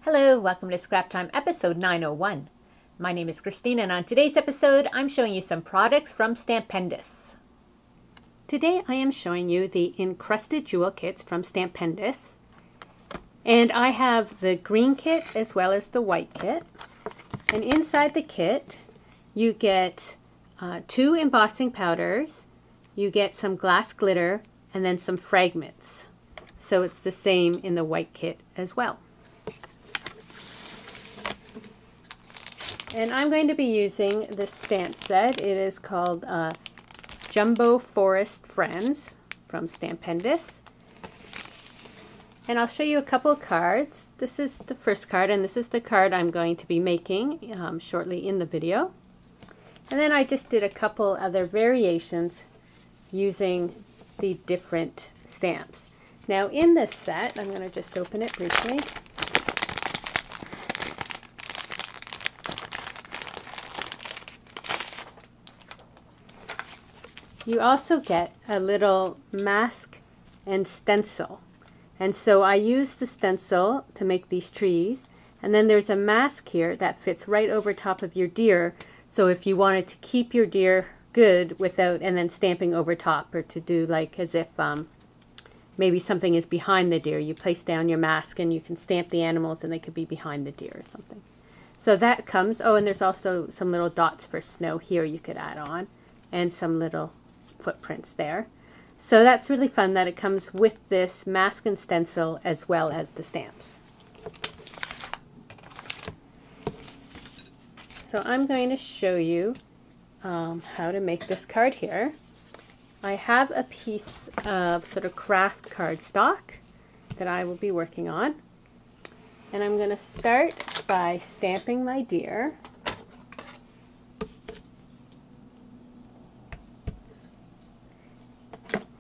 Hello, welcome to Scrap Time episode 901. My name is Christine, and on today's episode I'm showing you some products from Stampendous. Today I am showing you the Encrusted jewel kits from Stampendous. And I have the green kit as well as the white kit. And inside the kit you get 2 embossing powders, you get some glass glitter, and then some fragments. So it's the same in the white kit as well. And I'm going to be using this stamp set. It is called Jumbo Forest Friends from Stampendous. And I'll show you a couple of cards. This is the first card, and this is the card I'm going to be making shortly in the video. And then I just did a couple other variations using the different stamps. Now in this set, I'm going to just open it briefly. You also get a little mask and stencil. And so I used the stencil to make these trees. And then there's a mask here that fits right over top of your deer. So if you wanted to keep your deer good without, and then stamping over top, or to do like as if maybe something is behind the deer, you place down your mask and you can stamp the animals and they could be behind the deer or something. So that comes, oh, and there's also some little dots for snow here you could add on, and some little footprints there. So that's really fun that it comes with this mask and stencil as well as the stamps. So I'm going to show you how to make this card here. I have a piece of sort of craft cardstock that I will be working on. And I'm going to start by stamping my deer.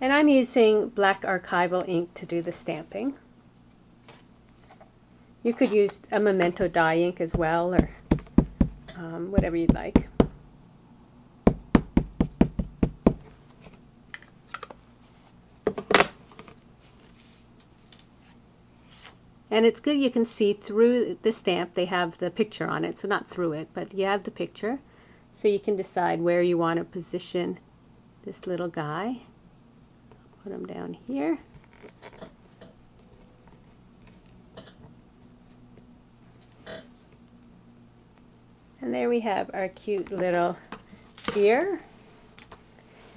And I'm using black archival ink to do the stamping. You could use a Memento dye ink as well, or whatever you'd like. And it's good you can see through the stamp. They have the picture on it, so not through it, but you have the picture. So you can decide where you want to position this little guy. Put them down here. And there we have our cute little deer.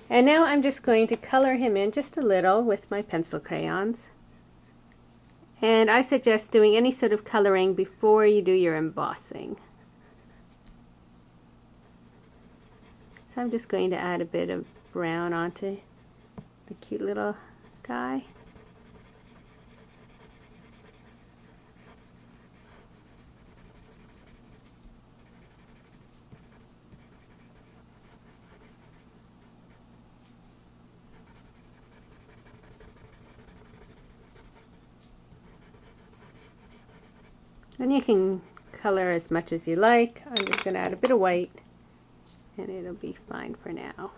And now I'm just going to color him in just a little with my pencil crayons. And I suggest doing any sort of coloring before you do your embossing. So I'm just going to add a bit of brown onto the cute little guy. And you can color as much as you like. I'm just going to add a bit of white and it'll be fine for now.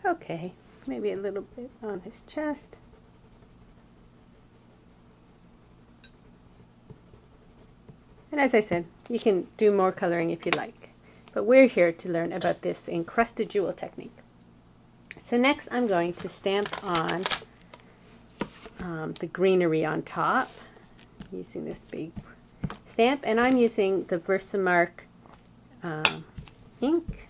Okay, maybe a little bit on his chest. And as I said, you can do more coloring if you like. But we're here to learn about this encrusted jewel technique. So next I'm going to stamp on the greenery on top using this big stamp. And I'm using the Versamark ink.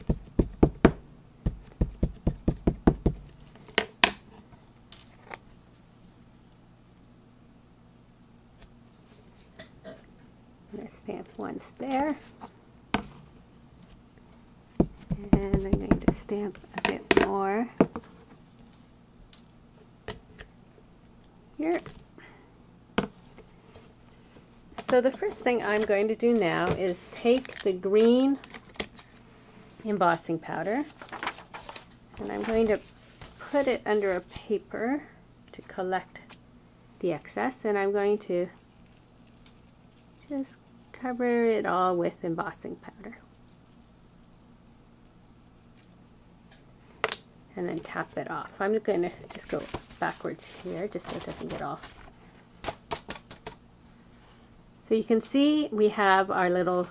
Stamp once there, and I'm going to stamp a bit more here. So the first thing I'm going to do now is take the green embossing powder, and I'm going to put it under a paper to collect the excess, and I'm going to just cover it all with embossing powder. And then tap it off. I'm going to just go backwards here just so it doesn't get off. So you can see we have our little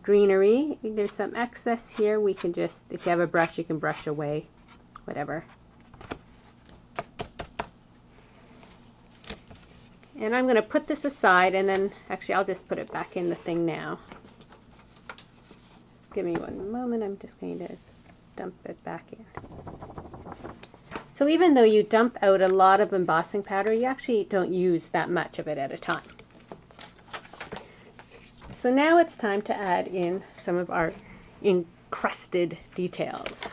greenery. There's some excess here. We can just, if you have a brush, you can brush away, whatever. And I'm going to put this aside, and then actually I'll just put it back in the thing now. Just give me one moment. I'm just going to dump it back in. So even though you dump out a lot of embossing powder, you actually don't use that much of it at a time. So now it's time to add in some of our encrusted details.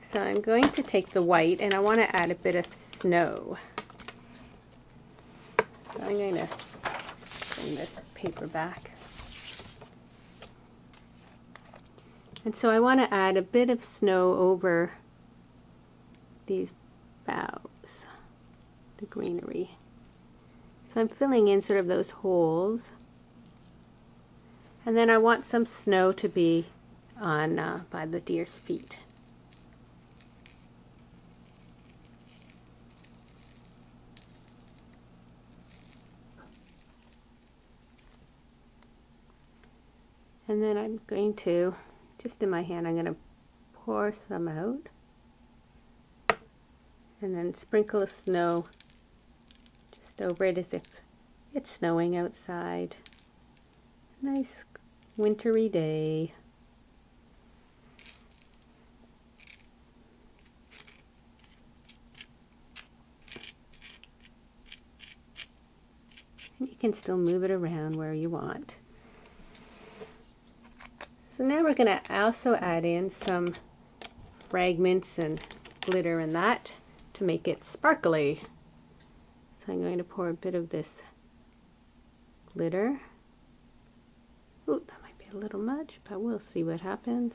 So I'm going to take the white and I want to add a bit of snow. So I'm going to bring this paper back. And so I want to add a bit of snow over these boughs, the greenery. So I'm filling in sort of those holes. And then I want some snow to be on by the deer's feet. And then I'm going to, just in my hand, I'm going to pour some out. And then sprinkle of snow just over it as if it's snowing outside. Nice wintry day. And you can still move it around where you want. So now we're going to also add in some fragments and glitter and that to make it sparkly. So I'm going to pour a bit of this glitter. Ooh, that might be a little much, but we'll see what happens.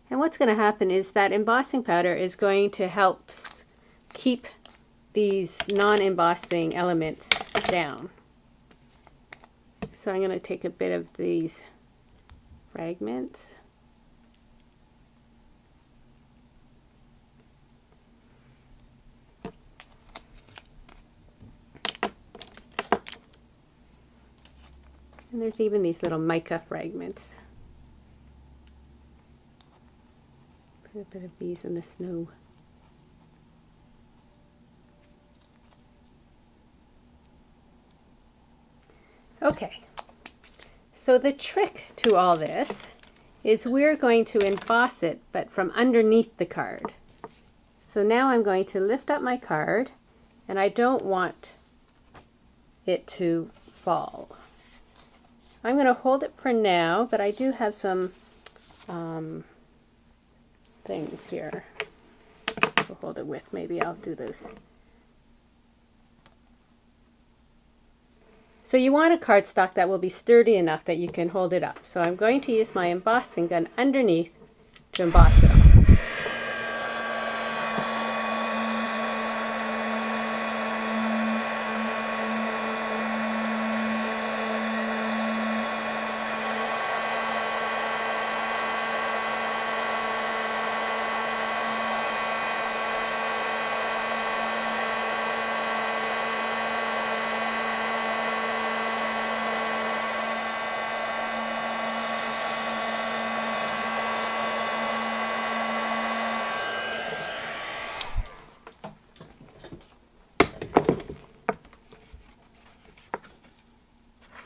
And what's going to happen is that embossing powder is going to help keep these non-embossing elements down. So I'm going to take a bit of these fragments. And there's even these little mica fragments. Put a bit of these in the snow. Okay, so the trick to all this is we're going to emboss it, but from underneath the card. So now I'm going to lift up my card, and I don't want it to fall. I'm going to hold it for now, but I do have some things here to hold it with. Maybe I'll do those. So you want a cardstock that will be sturdy enough that you can hold it up. So I'm going to use my embossing gun underneath to emboss it up.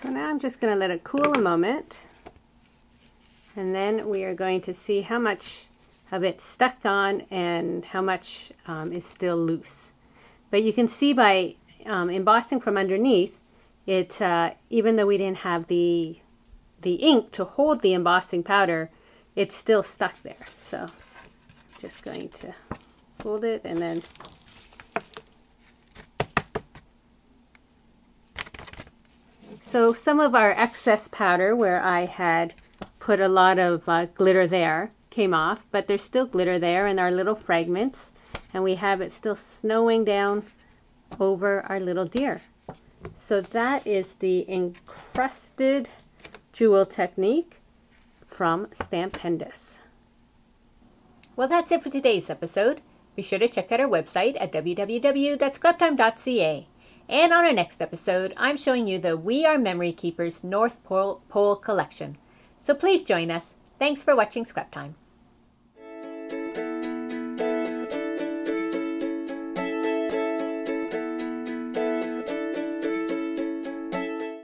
So now I'm just going to let it cool a moment, and then we are going to see how much of it's stuck on and how much is still loose. But you can see by embossing from underneath, it even though we didn't have the ink to hold the embossing powder, it's still stuck there. So I'm just going to hold it and then so some of our excess powder where I had put a lot of glitter there came off, but there's still glitter there in our little fragments, and we have it still snowing down over our little deer. So that is the encrusted jewel technique from Stampendous. Well, that's it for today's episode. Be sure to check out our website at www.scraptime.ca. And on our next episode, I'm showing you the We Are Memory Keepers North Pole collection. So please join us. Thanks for watching Scrap Time.